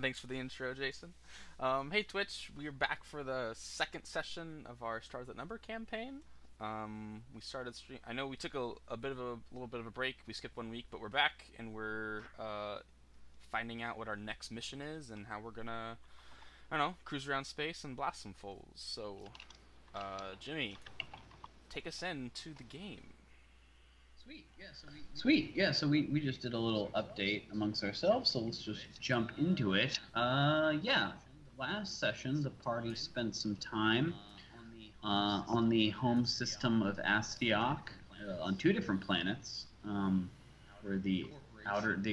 Thanks for the intro, Jason. Hey, Twitch, we're back for the second session of our Stars That Number campaign. We started stream. I know we took a bit of a little bit of a break. We skipped 1 week, but we're back and we're finding out what our next mission is and how we're gonna, I don't know, cruise around space and blast some foes. So, Jimmy, take us into the game. Sweet. Yeah, so we just did a little update amongst ourselves, so let's just jump into it. Yeah, last session the party spent some time on the home system of Astioch on 2 different planets, where the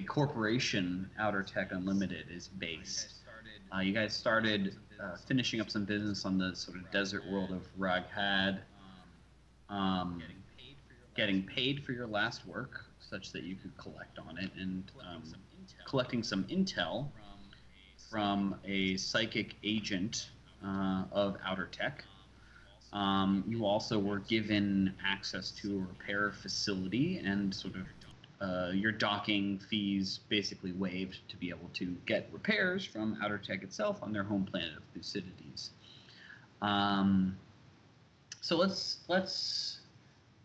corporation Outer Tech Unlimited is based. You guys started finishing up some business on the sort of desert world of Raghad. Getting paid for your last work, such that you could collect on it, and collecting some intel from a psychic agent of Outer Tech. You also were given access to a repair facility, and sort of your docking fees basically waived to be able to get repairs from Outer Tech itself on their home planet of Thucydides. So let's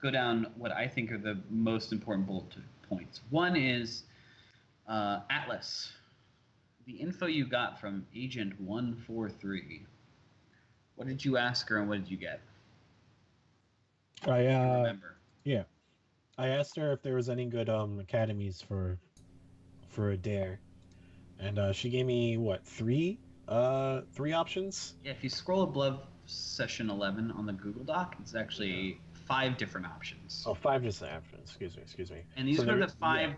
go down what I think are the most important bullet points. One is Atlas. The info you got from Agent 143. What did you ask her and what did you get? I remember. Yeah, I asked her if there was any good academies for a dare, and she gave me three options. Yeah, if you scroll above session 11 on the Google Doc, it's actually 5 different options. Oh, 5 different options. Excuse me. And these are the 5,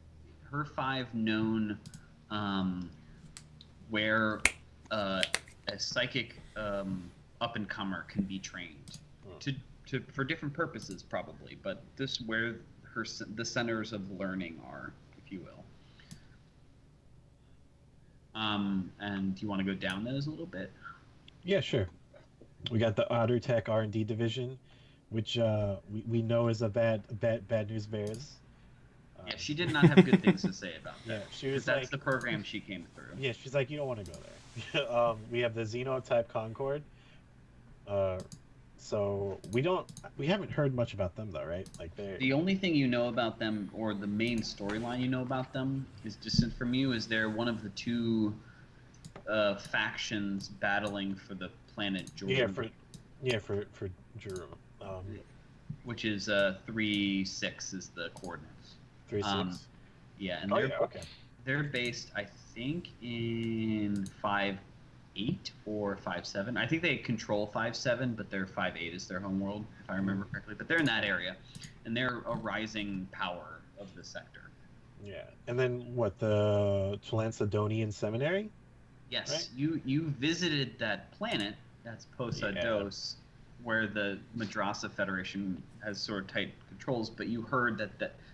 her 5 known where a psychic up-and-comer can be trained for different purposes, probably. But this where the centers of learning are, if you will. And do you want to go down those a little bit? Yeah, sure. We got the Outer Tech R&D division, which we know is a bad news bears. Yeah, she did not have good things to say about that. Yeah, she was that's the program she came through. Yeah, she's like, you don't want to go there. We have the Xenotype Concord. So we haven't heard much about them though, right? Like the only thing you know about them, or the main storyline you know about them, is distant from you. Is they're one of the 2 factions battling for the planet Jordan. For Jerum. Which is 3-6 is the coordinates. 3-6. Yeah, and they're based, I think, in 5-8 or 5-7. I think they control 5-7, but their 5-8 is their homeworld, if I remember correctly. But they're in that area, and they're a rising power of the sector. Yeah, and then the Tulancedonian Seminary? Yes, right? you visited that planet. That's Posados, where the Madrasa Federation has sort of tight controls. But you heard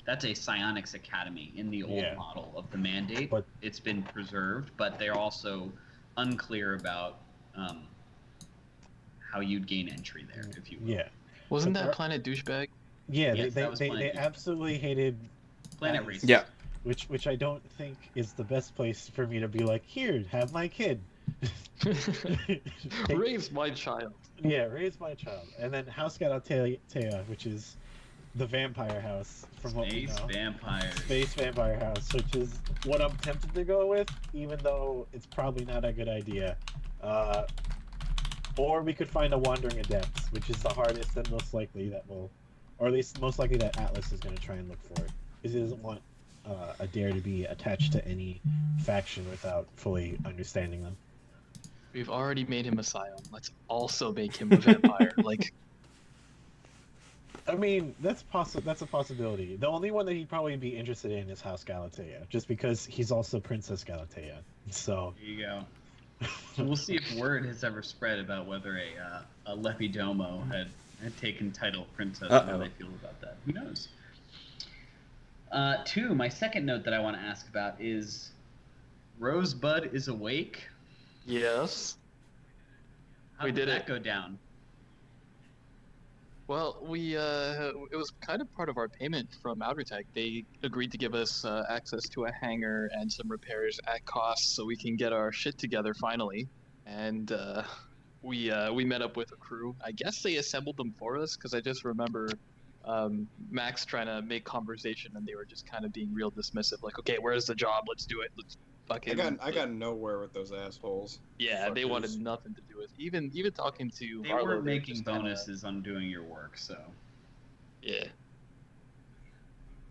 that's a psionics academy in the old model of the mandate. But it's been preserved, but they're also unclear about how you'd gain entry there, if you will. Yeah. Wasn't that Planet Douchebag? Yeah, yes, they absolutely hated Planet Racist. Yeah. Which I don't think is the best place for me to be like, here, have my kid. Raise my child. Yeah, raise my child. And then House Galatea, which is the vampire house from what we know. Space Vampire House, which is what I'm tempted to go with, even though it's probably not a good idea. Or we could find a Wandering Adepts, which is the hardest and most likely that will, or at least most likely that Atlas is going to try and look for. Because he doesn't want a dare to be attached to any faction without fully understanding them. We've already made him a scion. Let's also make him a vampire. I mean, that's a possibility. The only one that he'd probably be interested in is House Galatea, just because he's also Princess Galatea. So there you go. So we'll see if word has ever spread about whether a Lepidomo had taken title princess and how they feel about that. Who knows? 2, my second note that I want to ask about is Rosebud is awake. Yes. How did that go down? Well, it was kind of part of our payment from Outertech. They agreed to give us access to a hangar and some repairs at cost, so we can get our shit together finally. And we met up with a crew. I guess they assembled them for us, because I just remember Max trying to make conversation, and they were just kind of being real dismissive. Like, okay, where's the job? Let's do it. Let's fucking. I got nowhere with those assholes. Yeah, they Fuckers. wanted nothing to do with even talking to They Harlow. were were making just kinda- bonuses on doing your work, so. Yeah.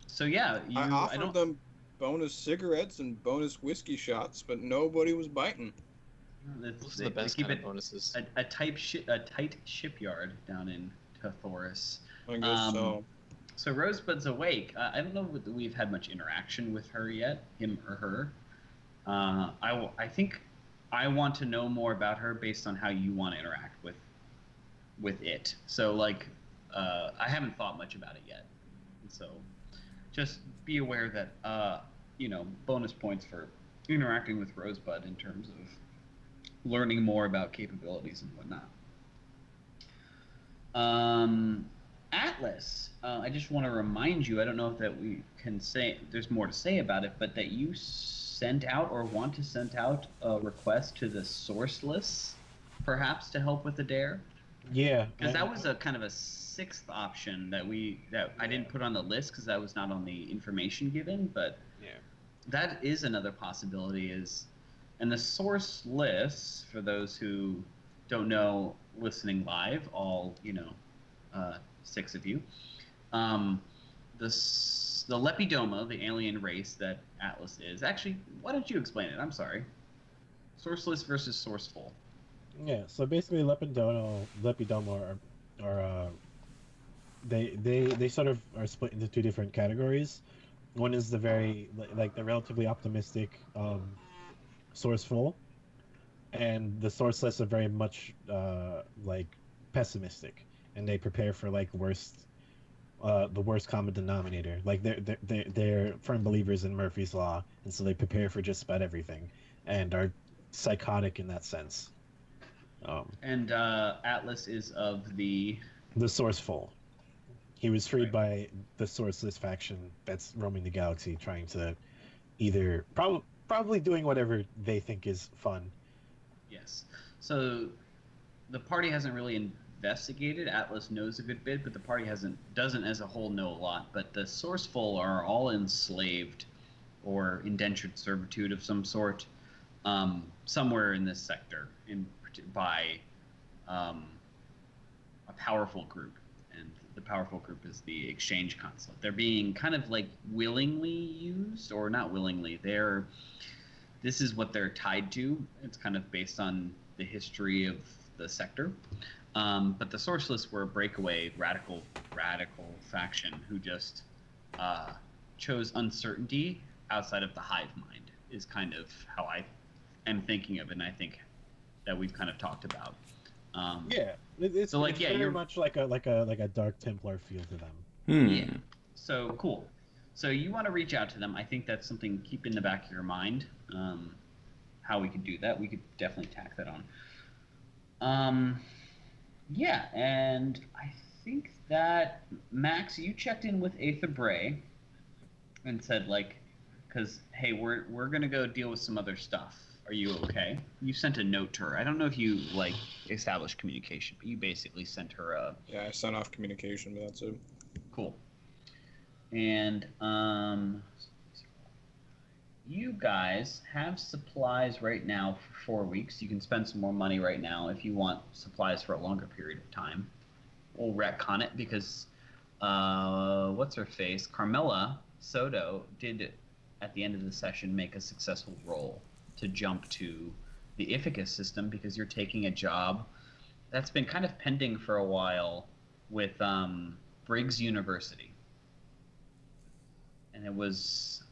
So yeah, I offered don't. them bonus cigarettes and bonus whiskey shots, but nobody was biting. Those are the best keep kind of it bonuses. a tight shipyard down in Thoris. I guess so. So Rosebud's awake. I don't know if we've had much interaction with her yet, him or her. I think I want to know more about her based on how you want to interact with it. So like, I haven't thought much about it yet. So just be aware that bonus points for interacting with Rosebud in terms of learning more about capabilities and whatnot. Atlas, I just want to remind you, I don't know if that we can say, there's more to say about it, but that you sent out or want to send out a request to the Sourceless, perhaps to help with the dare? Yeah. Because that was a kind of a sixth option that I didn't put on the list because that was not on the information given, but Yeah. that is another possibility. And the Sourceless, for those who don't know, listening live, all 6 of you, the Lepidoma, the alien race that Atlas is. Actually, why don't you explain it? I'm sorry. Sourceless versus Sourceful. Yeah, so basically Lepidoma are they sort of are split into 2 different categories. One is the the relatively optimistic Sourceful, and the Sourceless are very much pessimistic, and they prepare for the worst common denominator. Like they're firm believers in Murphy's Law, and so they prepare for just about everything, and are psychotic in that sense. And Atlas is of the Sourceful. He was freed by the Sourceless faction that's roaming the galaxy, trying to either probably doing whatever they think is fun. Yes. So the party hasn't really investigated. Atlas knows a good bit, but the party doesn't as a whole know a lot. But the Sourceful are all enslaved or indentured servitude of some sort, somewhere in this sector, by a powerful group. And the powerful group is the Exchange Consulate. They're being kind of willingly used, or not willingly. This is what they're tied to. It's kind of based on the history of the sector. But the Sourceless were a breakaway radical faction who just chose uncertainty outside of the hive mind, is kind of how I am thinking of it, and I think that we've kind of talked about. It's very you're much like a Dark Templar feel to them. Yeah. So cool. So you want to reach out to them. I think that's something to keep in the back of your mind. How we could do that. We could definitely tack that on. Yeah, and I think that, Max, you checked in with Aether Bray and said, because, hey, we're going to go deal with some other stuff. Are you okay? You sent a note to her. I don't know if you, established communication, but you basically sent her a... Yeah, I sent off communication, but that's it. Cool. And, you guys have supplies right now for 4 weeks. You can spend some more money right now if you want supplies for a longer period of time. We'll retcon it because, what's her face? Carmela Soto did, at the end of the session, make a successful roll to jump to the Ithacus system because you're taking a job that's been kind of pending for a while with Briggs University. And it was,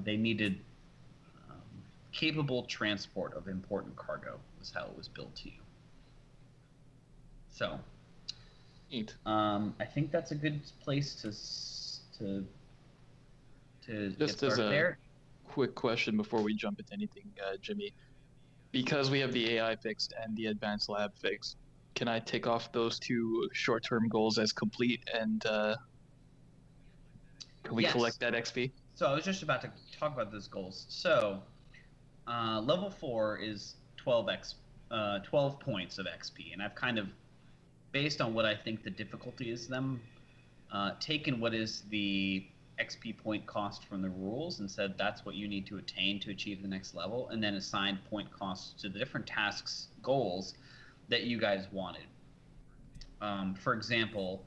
they needed capable transport of important cargo was how it was built to you. So, Neat. I think that's a good place to get Just as started a there. quick question before we jump into anything, Jimmy. Because we have the AI fixed and the advanced lab fixed, can I take off those 2 short-term goals as complete, and can we Yes. collect that XP? So I was just about to talk about those goals. So level 4 is 12 points of XP, and I've kind of, based on what I think the difficulty is, taken what is the XP point cost from the rules and said that's what you need to attain to achieve the next level, and then assigned point costs to the different tasks, goals that you guys wanted. For example,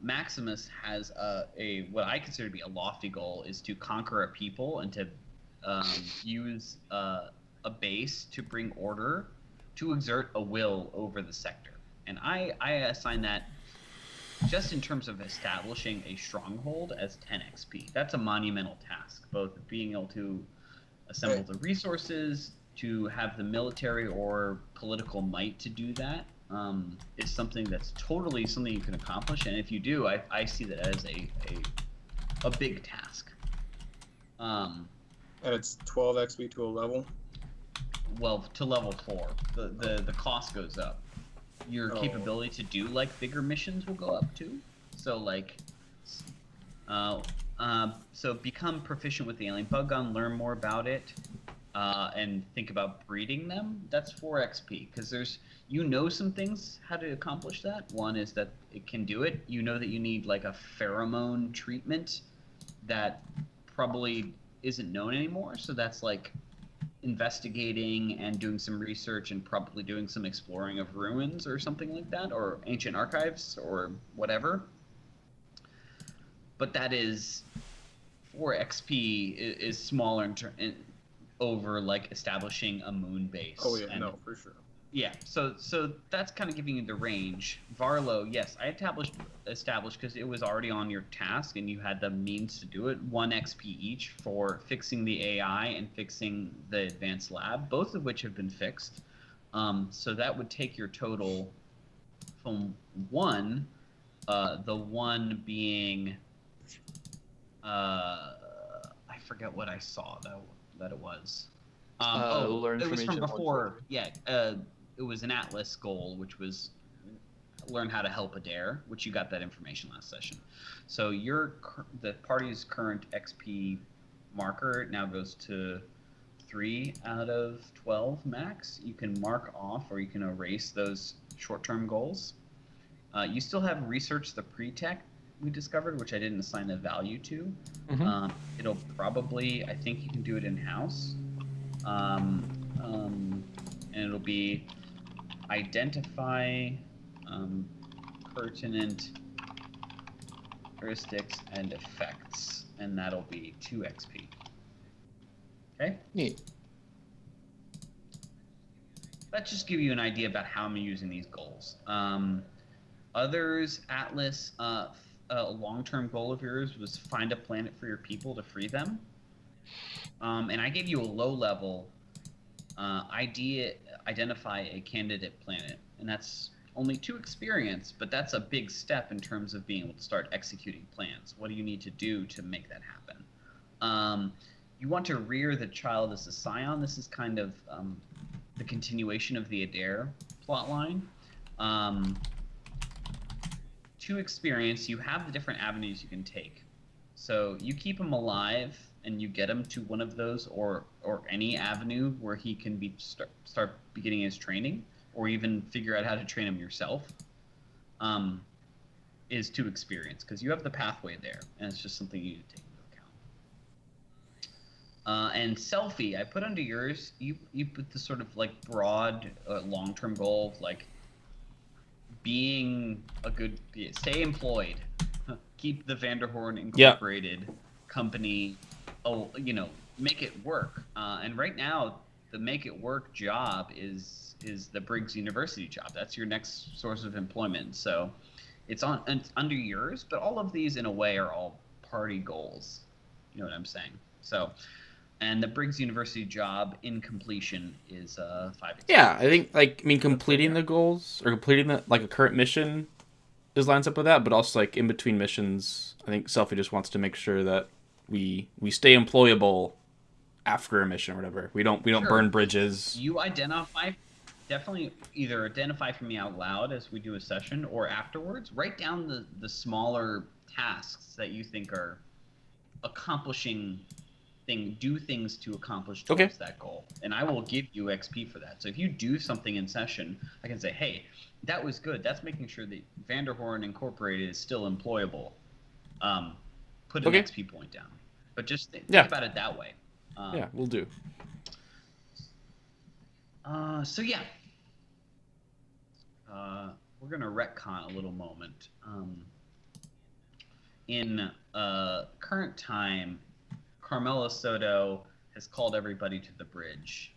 Maximus has a what I consider to be a lofty goal, is to conquer a people and to use a base to bring order, to exert a will over the sector. And I assign that, just in terms of establishing a stronghold, as 10 XP. That's a monumental task, both being able to assemble the resources, to have the military or political might to do that, is something that's totally something you can accomplish. And if you do, I see that as a big task. And it's 12 XP to a level? Well, to level 4. The cost goes up. Your capability to do like bigger missions will go up too. So like, so become proficient with the alien bug gun, learn more about it, and think about breeding them. That's 4 XP, because there's, some things how to accomplish that. One is that it can do it. You know that you need like a pheromone treatment that probably isn't known anymore. So that's like investigating and doing some research and probably doing some exploring of ruins or something like that, or ancient archives or whatever. But that is 4 XP is smaller over like establishing a moon base. Oh yeah, no, for sure. Yeah, so that's kind of giving you the range. Varlo, yes, I established because it was already on your task and you had the means to do it. 1 XP each for fixing the AI and fixing the advanced lab, both of which have been fixed. So that would take your total from 1, the 1 being, I forget what I saw that it was. Learn it was from Agent before. Yeah, it was an Atlas goal, which was learn how to help Adair, which you got that information last session. So the party's current XP marker now goes to 3 out of 12 max. You can mark off or you can erase those short-term goals. You still have research the pre-tech we discovered, which I didn't assign a value to. Mm-hmm. It'll probably, I think you can do it in-house. And it'll be identify pertinent heuristics and effects, and that'll be 2 XP. Okay? Neat. Let's just give you an idea about how I'm using these goals. Others, Atlas, a long-term goal of yours was find a planet for your people to free them. And I gave you a low-level identify a candidate planet, and that's only 2 experience, but that's a big step in terms of being able to start executing plans. What do you need to do to make that happen? You want to rear the child as a scion. This is kind of the continuation of the Adair plotline. 2 experience, you have the different avenues you can take. So you keep him alive and you get him to one of those or any avenue where he can start beginning his training, or even figure out how to train him yourself, is 2 experience, because you have the pathway there, and it's just something you need to take into account. And selfie, I put under yours, you put the sort of like broad long-term goal of like being stay employed, keep the Vanderhorn Incorporated company, make it work. And right now, the make it work job is the Briggs University job. That's your next source of employment. So it's under yours, but all of these in a way are all party goals. You know what I'm saying? So, and the Briggs University job in completion is 5. Yeah, I think completing the goals or completing a current mission lines up with that, but also like in between missions, I think Selfie just wants to make sure that we stay employable after a mission or whatever. We don't burn bridges. You identify definitely either identify for me out loud as we do a session or afterwards. Write down the smaller tasks that you think are accomplishing do things to accomplish towards that goal, and I will give you XP for that. So if you do something in session, I can say, hey, that was good. That's making sure that Vanderhorn Incorporated is still employable. Put an XP point down, but just think about it that way. Yeah, we'll do. So yeah, we're gonna retcon a little moment. In current time, Carmela Soto has called everybody to the bridge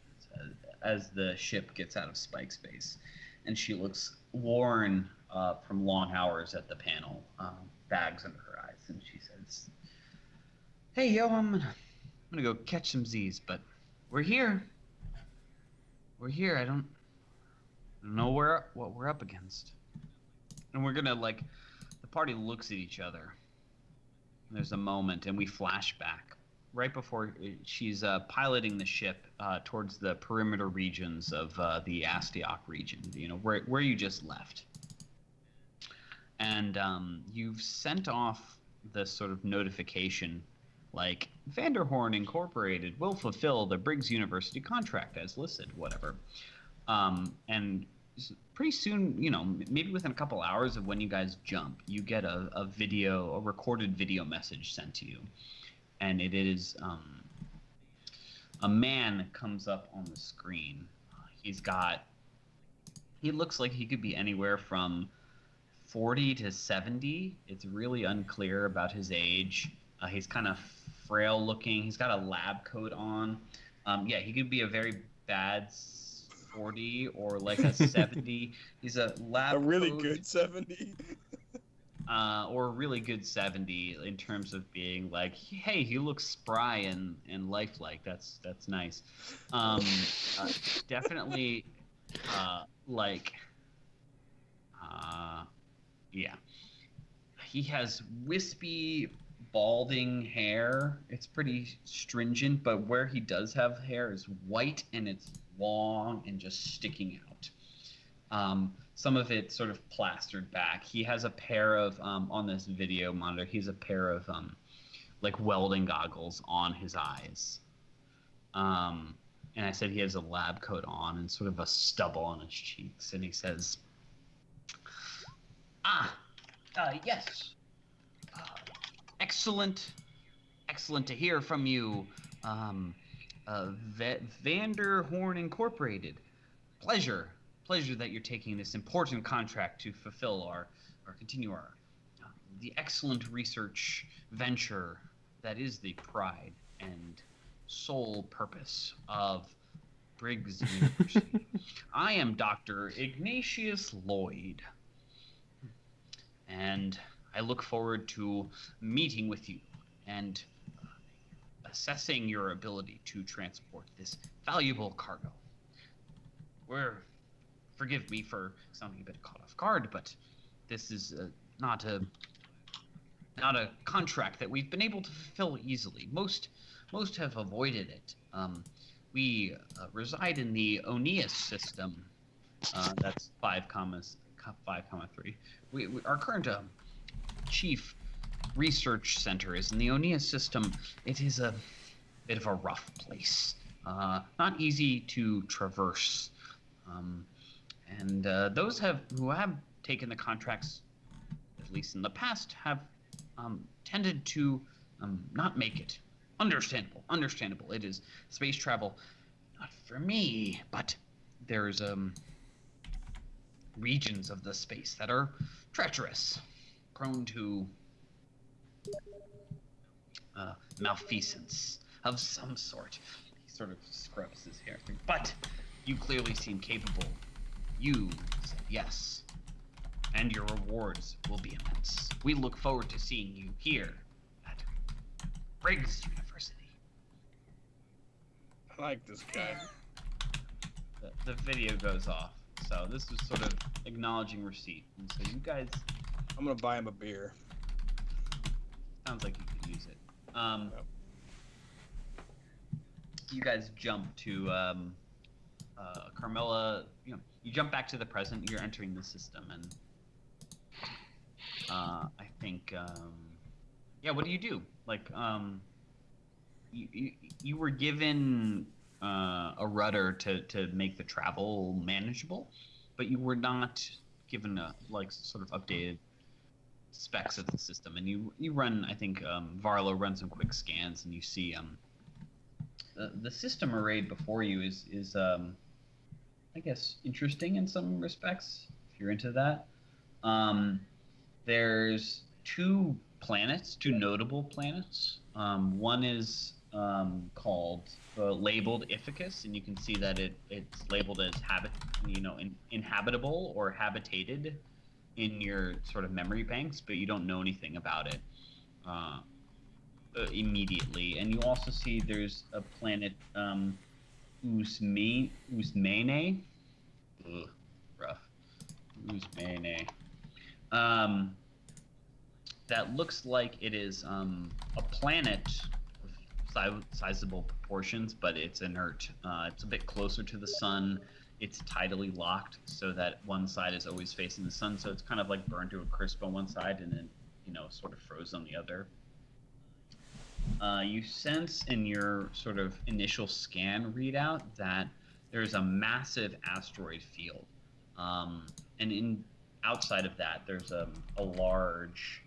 as the ship gets out of Spike Space, and she looks worn from long hours at the panel, bags under her eyes, and she says, "Hey, yo, I'm gonna go catch some Z's, but we're here. We're here. I don't know what we're up against." And we're gonna the party looks at each other. There's a moment, and we flash back right before she's piloting the ship towards the perimeter regions of the Astioch region, where you just left. And you've sent off this sort of notification, like, Vanderhorn Incorporated will fulfill the Briggs University contract as listed, whatever. And pretty soon, maybe within a couple hours of when you guys jump, you get a recorded video message sent to you. And it is a man comes up on the screen. He looks like he could be anywhere from 40 to 70. It's really unclear about his age. He's kind of frail looking. He's got a lab coat on. He could be a very bad 40 or like a 70. He's a lab A really coat. good 70. Or a really good 70 in terms of being like, hey, he looks spry and lifelike. That's nice. Definitely, he has wispy, balding hair. It's pretty stringent, but where he does have hair is white and it's long and just sticking out. Some of it sort of plastered back. He has a pair of, on this video monitor, he's a pair of, welding goggles on his eyes. And I said he has a lab coat on and sort of a stubble on his cheeks. And he says, yes. Excellent to hear from you. Vanderhorn Incorporated. Pleasure that you're taking this important contract to fulfill continue the excellent research venture that is the pride and sole purpose of Briggs University. I am Dr. Ignatius Lloyd, and I look forward to meeting with you and assessing your ability to transport this valuable cargo. Forgive me for sounding a bit caught off guard, but this is not a contract that we've been able to fulfill easily. Most have avoided it. We reside in the Oneus system. That's 5,3. Our current chief research center is in the Oneus system. It is a bit of a rough place, not easy to traverse. And those who have taken the contracts, at least in the past, have tended to not make it. Understandable. It is space travel, not for me, but there's regions of the space that are treacherous, prone to malfeasance of some sort. He sort of scrubs his hair. But you clearly seem capable. You said yes, and your rewards will be immense. We look forward to seeing you here at Briggs University. I like this guy. The video goes off, so this is sort of acknowledging receipt. And so you guys... I'm gonna buy him a beer. Sounds like you could use it. You guys jump to Carmela, you jump back to the present. You're entering the system, and I think, what do you do? Like, you were given a rudder to make the travel manageable, but you were not given sort of updated specs of the system. And you run, I think, Varlo runs some quick scans, and you see the system arrayed before you is I guess interesting in some respects if you're into that. There's two notable planets. One is called labeled Ithacus, and you can see that it's labeled as inhabitable or habitated in your sort of memory banks, but you don't know anything about it immediately. And you also see there's a planet Usmene. Ugh, rough. Usmene. That looks like it is a planet of sizable proportions, but it's inert. It's a bit closer to the sun. It's tidally locked, so that one side is always facing the sun. So it's kind of like burned to a crisp on one side, and then sort of froze on the other. You sense in your sort of initial scan readout that there's a massive asteroid field, and outside of that, there's a large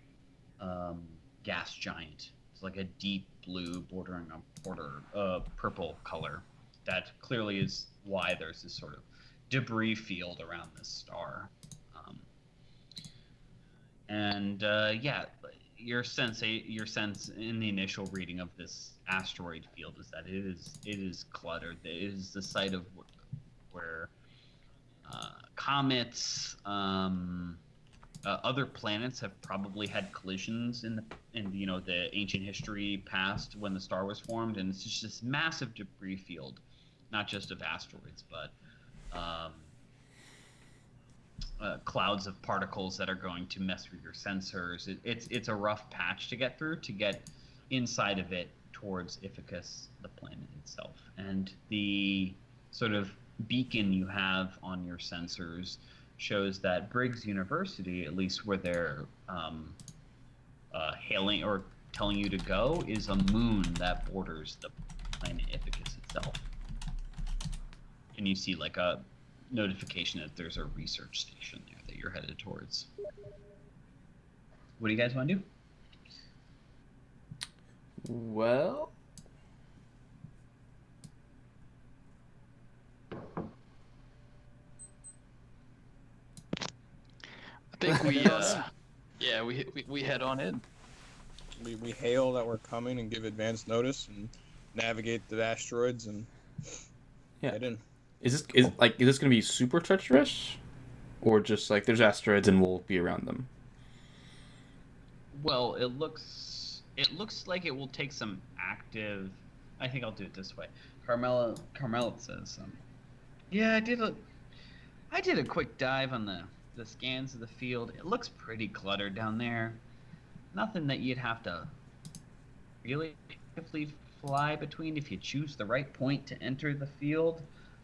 gas giant. It's like a deep blue bordering a purple color. That clearly is why there's this sort of debris field around this star. Your sense in the initial reading of this asteroid field is that it is cluttered. It is the site of where comets, other planets have probably had collisions in the ancient history past when the star was formed, and it's just this massive debris field, not just of asteroids, but clouds of particles that are going to mess with your sensors. It's a rough patch to get through to get inside of it towards Ithacus, the planet itself. And the sort of beacon you have on your sensors shows that Briggs University, at least where they're hailing or telling you to go, is a moon that borders the planet Ithacus itself. And you see like a notification that there's a research station there that you're headed towards. What do you guys want to do? Well, I think we head on in. We hail that we're coming and give advance notice and navigate the asteroids and head in. is this gonna be super treacherous, or just like there's asteroids and we'll be around them? Well, it looks like it will take some active. I think I'll do it this way. Carmela says, "Yeah, I did a quick dive on the scans of the field. It looks pretty cluttered down there. Nothing that you'd have to really actively fly between if you choose the right point to enter the field.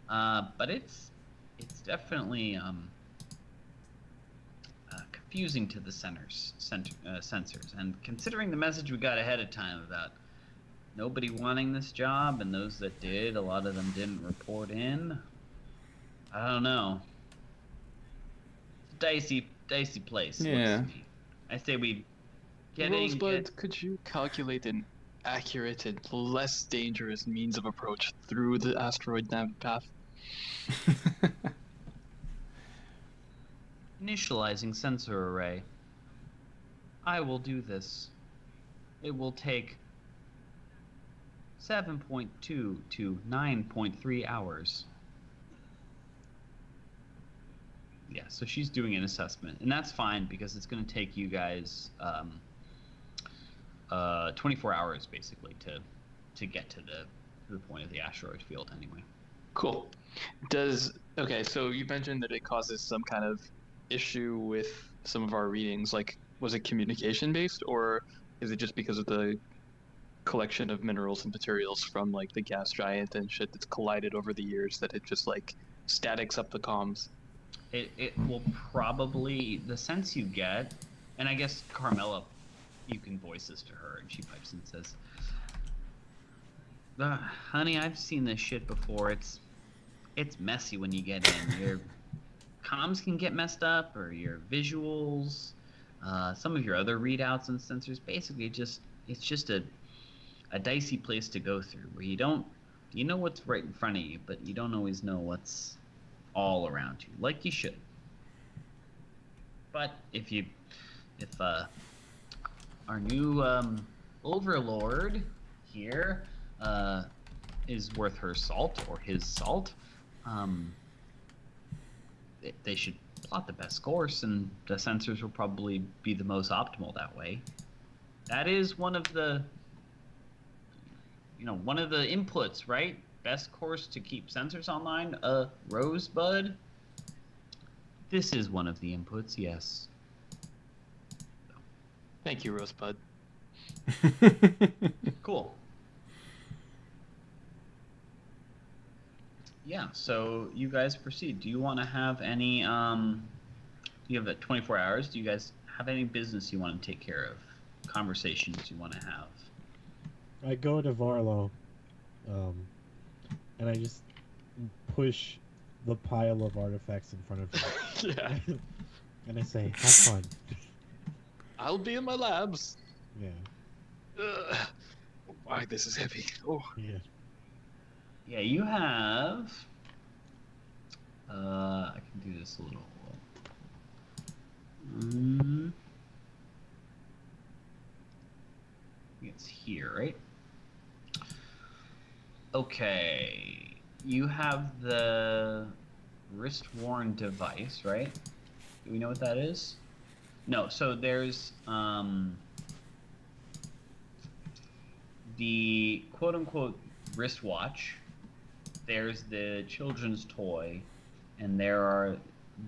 But it's definitely confusing to the sensors. And considering the message we got ahead of time about nobody wanting this job, and those that did, a lot of them didn't report in. I don't know. It's a dicey place. Yeah. I say we Rosebud, could you calculate an accurate and less dangerous means of approach through the asteroid nav path? Initializing sensor array. I will do this. It will take 7.2 to 9.3 hours. Yeah, so she's doing an assessment, and that's fine because it's going to take you guys 24 hours basically to get to the point of the asteroid field anyway. Cool. Okay, so you mentioned that it causes some kind of issue with some of our readings. Like, was it communication based, or is it just because of the collection of minerals and materials from like the gas giant and shit that's collided over the years that it just like statics up the comms. It will probably, the sense you get, and I guess Carmela, you can voice this to her, and she pipes in and says, honey, I've seen this shit before. It's messy when you get in. Your comms can get messed up, or your visuals, some of your other readouts and sensors. Basically, it's just a dicey place to go through, where you know what's right in front of you, but you don't always know what's all around you, like you should. But if our new overlord here is worth her salt, or his salt, they should plot the best course, and the sensors will probably be the most optimal that way. That is one of the inputs, right? Best course to keep sensors online, Rosebud. This is one of the inputs, yes. Thank you, Rosebud. Cool. Yeah, so you guys proceed. Do you want to have any, you have 24 hours. Do you guys have any business you want to take care of? Conversations you want to have? I go to Varlo, and I just push the pile of artifacts in front of him. Yeah. And I say, have fun. I'll be in my labs. Yeah. Why, this is heavy. Oh. Yeah. Yeah, you have... I can do this a little... It's here, right? Okay. You have the wrist-worn device, right? Do we know what that is? No, so there's the quote-unquote wristwatch. There's the children's toy, and there are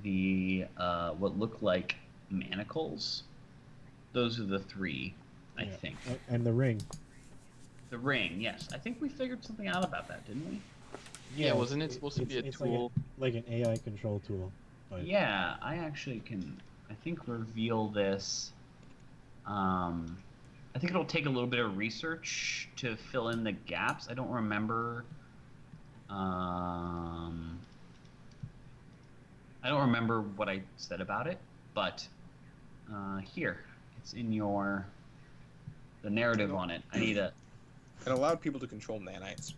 the what look like manacles. Those are the three, I think. And the ring. The ring, yes. I think we figured something out about that, didn't we? Yeah, wasn't it supposed to be a tool? Like an AI control tool. But... Yeah, I actually can, I think, reveal this. I think it'll take a little bit of research to fill in the gaps. I don't remember. I don't remember what I said about it, but here, it's in the narrative on it. I need a... It allowed people to control nanites.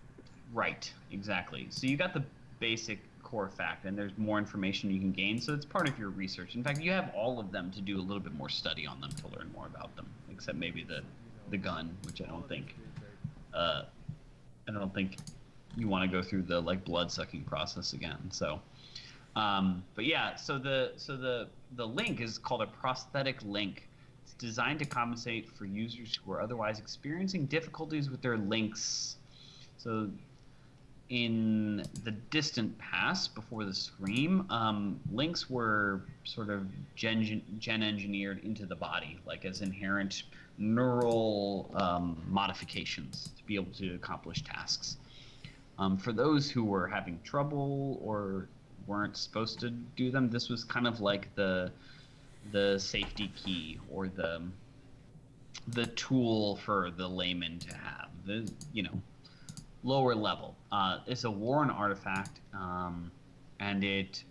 Right, exactly. So you got the basic core fact, and there's more information you can gain, so it's part of your research. In fact, you have all of them to do a little bit more study on them to learn more about them, except maybe the gun, which I don't think you want to go through the blood sucking process again. So but yeah, so the link is called a prosthetic link. It's designed to compensate for users who are otherwise experiencing difficulties with their links. So in the distant past, before the Scream, links were sort of gen engineered into the body, like as inherent neural modifications to be able to accomplish tasks. For those who were having trouble or weren't supposed to do them, this was kind of like the safety key, or the tool for the layman to have. The lower level. It's a worn artifact, and it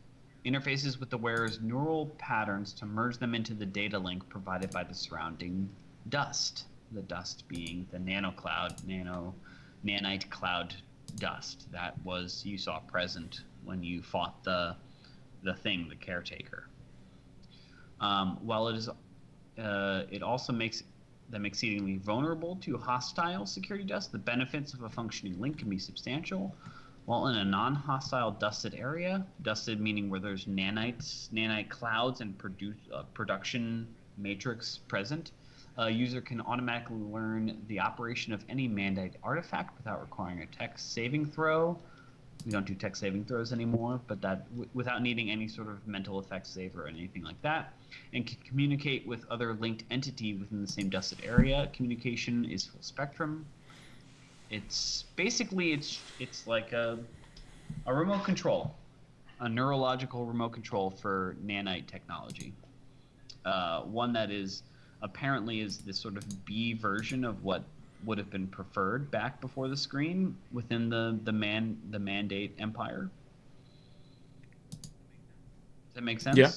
interfaces with the wearer's neural patterns to merge them into the data link provided by the surrounding dust. The dust being the nanite cloud dust that you saw present when you fought the thing, the caretaker. While it also makes them exceedingly vulnerable to hostile security dust, the benefits of a functioning link can be substantial. While in a non-hostile dusted area, dusted meaning where there's nanite clouds and production matrix present, a user can automatically learn the operation of any mandate artifact without requiring a tech saving throw. We don't do tech saving throws anymore, but that without needing any sort of mental effects save or anything like that, and can communicate with other linked entity within the same dusted area. Communication is full spectrum. It's basically it's like a remote control, a neurological remote control for nanite technology. One that is apparently is this sort of B version of what would have been preferred back before the screen within the mandate empire. Does that make sense? Yeah.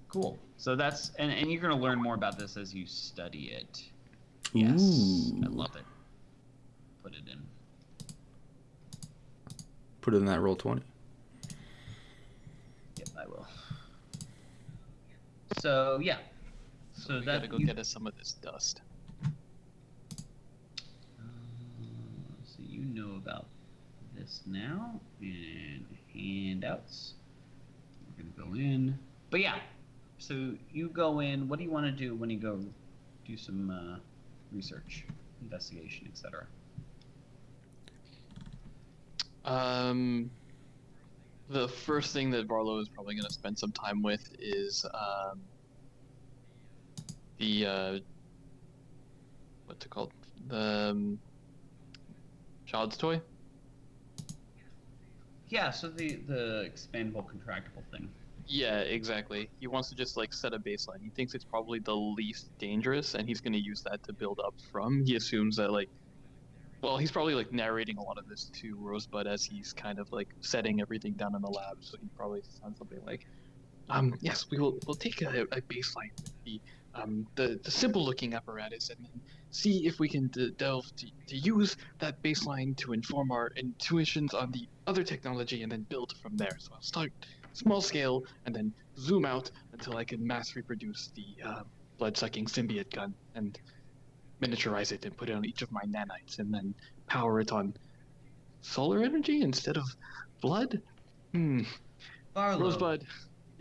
Cool. So that's and you're going to learn more about this as you study it. Yes, Ooh. I love it. Put it in. Put it in that roll 20. Yep, I will. So yeah. So we that gotta go get us some of this dust. So you know about this now, and handouts. We're gonna go in, but yeah. So you go in. What do you want to do when you go do some research, investigation, etc.? The first thing that Barlow is probably going to spend some time with is the what's it called? The child's toy. Yeah. So the expandable, contractible thing. Yeah, exactly. He wants to just like set a baseline. He thinks it's probably the least dangerous, and he's going to use that to build up from. He assumes that like, well, he's probably like narrating a lot of this to Rosebud as he's kind of like setting everything down in the lab. So he probably sounds something like, yes, we'll take a baseline with the simple looking apparatus and then see if we can delve to use that baseline to inform our intuitions on the other technology and then build from there. So I'll start small scale and then zoom out until I can mass reproduce the blood-sucking symbiote gun and miniaturize it and put it on each of my nanites and then power it on solar energy instead of blood. Barlow, Rosebud.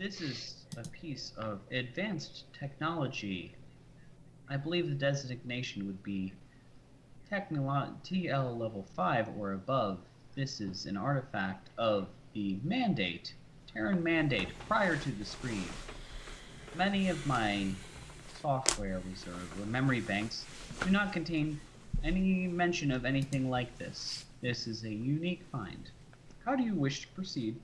this is a piece of advanced technology. I believe the designation would be TL level 5 or above. This is an artifact of the mandate, Terran mandate, prior to the screen. Many of my software reserve or memory banks do not contain any mention of anything like this. This is a unique find. How do you wish to proceed?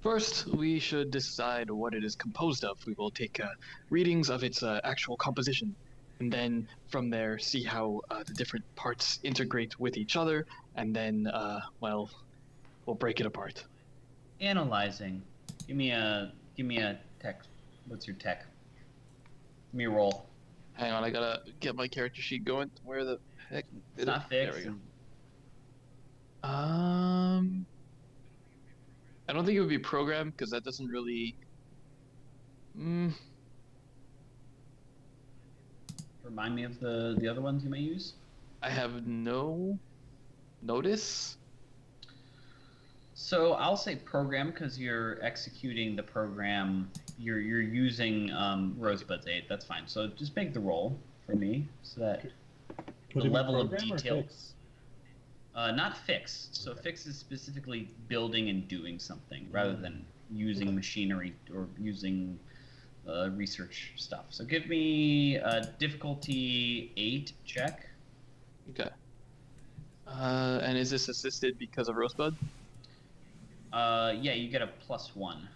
First, we should decide what it is composed of. We will take readings of its actual composition, and then from there see how the different parts integrate with each other, and then, well, we'll break it apart. Analyzing. Give me a tech. What's your tech? Give me a roll. Hang on, I gotta get my character sheet going. Where the heck? It's not fixed. There we go. I don't think it would be programmed because that doesn't really. Remind me of the other ones you may use. I have no notice. So I'll say program because you're executing the program. You're using Rosebud's aid. That's fine. So just make the roll for me so that Would the it be level of program or detail. fix? Not fix. So fix is specifically building and doing something rather than using machinery or using research stuff. So give me a difficulty 8 check. Okay. And is this assisted because of Rosebud? Yeah, you get a +1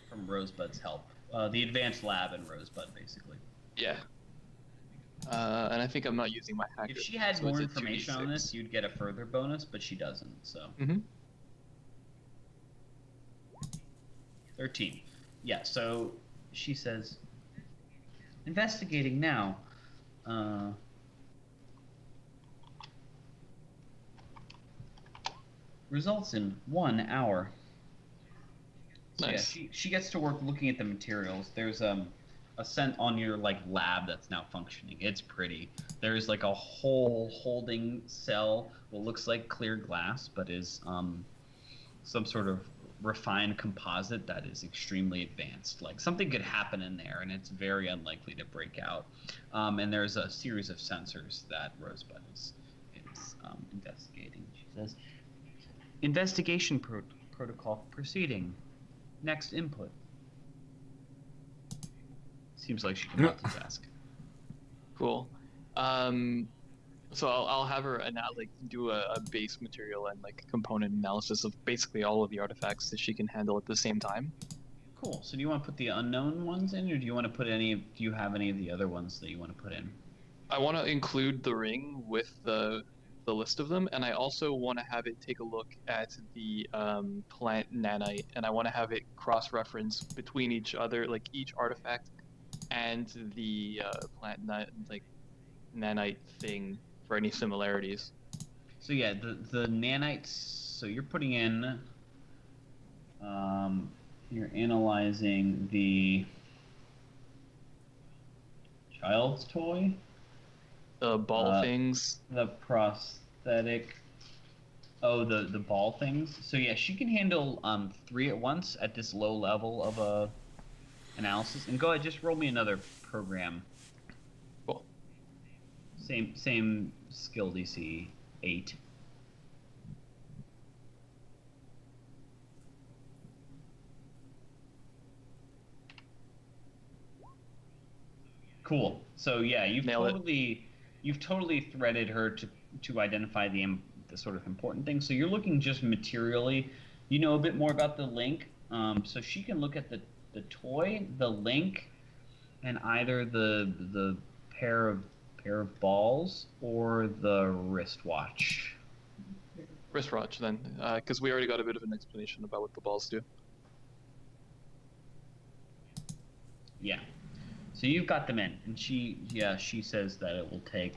from Rosebud's help. The advanced lab and Rosebud, basically. Yeah. And I think I'm not using my hacker. If she had so more it's a information on 2d6. this, you'd get a further bonus, but she doesn't, so. 13. Yeah, so she says, investigating now. Results in 1 hour. So Nice. yeah, she gets to work looking at the materials. There's a scent on your like lab that's now functioning. It's pretty. There's like a whole holding cell, what looks like clear glass, but is some sort of refined composite that is extremely advanced. Like something could happen in there, and it's very unlikely to break out. And there's a series of sensors that Rosebud is investigating. She says, investigation protocol proceeding. Next input. Seems like she can multitask. Cool. So I'll have her do a base material and like component analysis of basically all of the artifacts that she can handle at the same time. Cool. So do you want to put the unknown ones in, or do you want to put any? Do you have any of the other ones that you want to put in? I want to include the ring with the list of them, and I also want to have it take a look at the plant nanite, and I want to have it cross-reference between each other, like each artifact and the plant nanite thing for any similarities. So yeah, the nanites. So you're putting in. You're analyzing the child's toy. The ball things. The prosthetic. Oh, the ball things. So yeah, she can handle 3 at once at this low level of analysis. And go ahead, just roll me another program. Cool. Same skill DC 8. Cool. So yeah, you've totally threaded her to identify the sort of important things. So you're looking just materially. You know a bit more about the link. So she can look at the toy, the link, and either the pair of balls or the wristwatch. Wristwatch then, because we already got a bit of an explanation about what the balls do. Yeah. So you've got them in, and she says that it will take,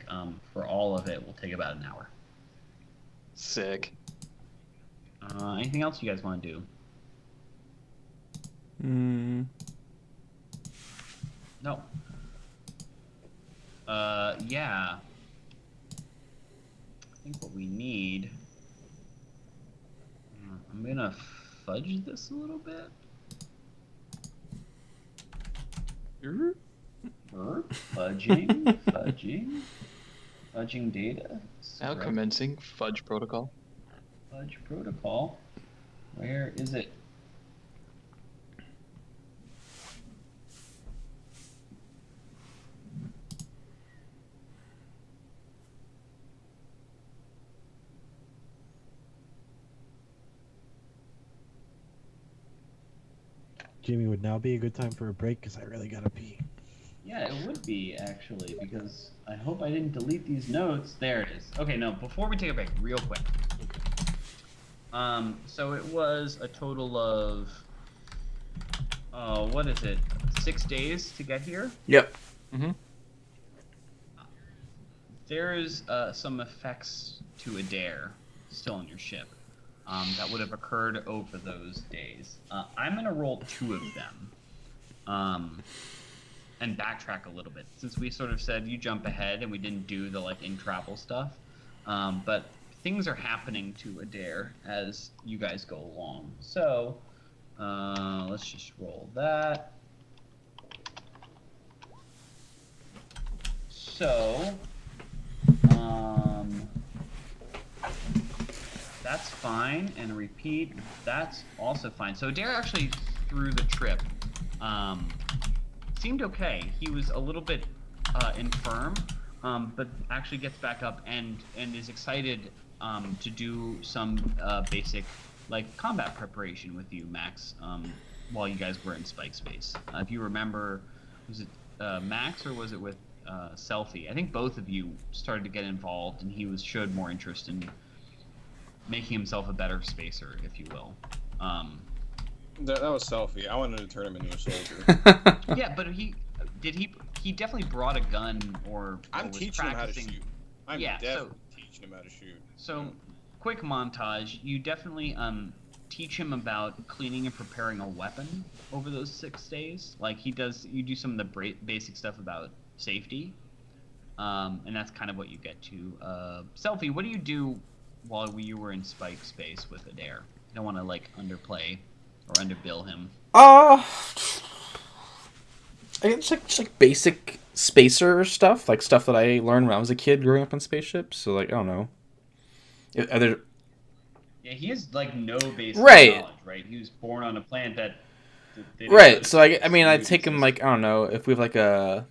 for all of it, will take about an hour. Sick. Anything else you guys want to do? No. Yeah. I think what we need... I'm gonna fudge this a little bit. Fudging data. Now commencing fudge protocol. Fudge protocol. Where is it? Jimmy, would now be a good time for a break because I really gotta pee. Yeah, it would be, actually, because I hope I didn't delete these notes. There it is. Okay, no, before we take a break, real quick. So it was a total of, what is it, 6 days to get here? Yep. Mm-hmm. There's some effects to Adair still on your ship that would have occurred over those days. I'm going to roll 2 of them. And backtrack a little bit, since we sort of said you jump ahead and we didn't do the in-travel stuff. But things are happening to Adair as you guys go along. So let's just roll that. So that's fine, and repeat, that's also fine. So Adair actually, through the trip, seemed okay. He was a little bit infirm, but actually gets back up and is excited to do some basic combat preparation with you, Max, while you guys were in Spike Space. If you remember, was it Max or was it with Selfie? I think both of you started to get involved, and he showed more interest in making himself a better spacer, if you will. That was Selfie. I wanted to turn him into a soldier. Yeah, but he definitely brought a gun or I'm was teaching him how to practicing. shoot. I'm definitely teaching him how to shoot. So, quick montage. You definitely teach him about cleaning and preparing a weapon over those 6 days. You do some of the basic stuff about safety, and that's kind of what you get to. Selfie, what do you do while you were in Spike Space with Adair? You don't want to underplay or underbill him. I guess just basic spacer stuff, stuff that I learned when I was a kid growing up on spaceships. So I don't know. Are there... Yeah, he has no basic right. knowledge, right? He was born on a planet that. Right. So I take him I don't know if we have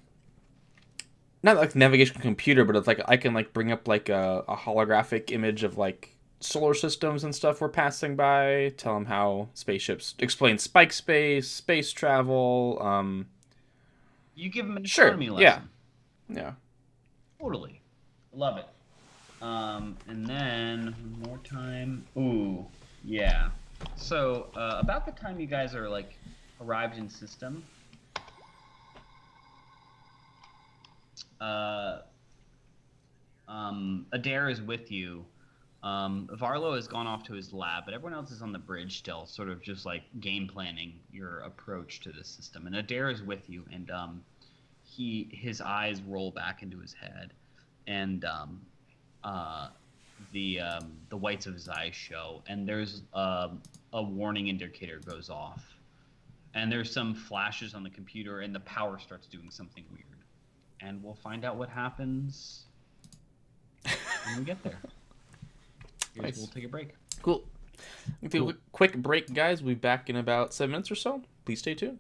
not like navigation computer, but it's like I can like bring up like a holographic image of like solar systems and stuff we're passing by. Tell them how spaceships explain spike space travel. You give them an Sure, astronomy yeah. lesson. Yeah. Totally. Love it. And then one more time. Ooh, yeah. So about the time you guys are like arrived in system, Adair is with you. Varlo has gone off to his lab, but everyone else is on the bridge still, sort of just like game planning your approach to the system. And Adair is with you, and his eyes roll back into his head, and the whites of his eyes show, and there's a warning indicator goes off, and there's some flashes on the computer, and the power starts doing something weird, and we'll find out what happens when we get there. Nice. We'll take a break. Cool. We'll take a quick break, guys. We'll be back in about 7 minutes or so. Please stay tuned.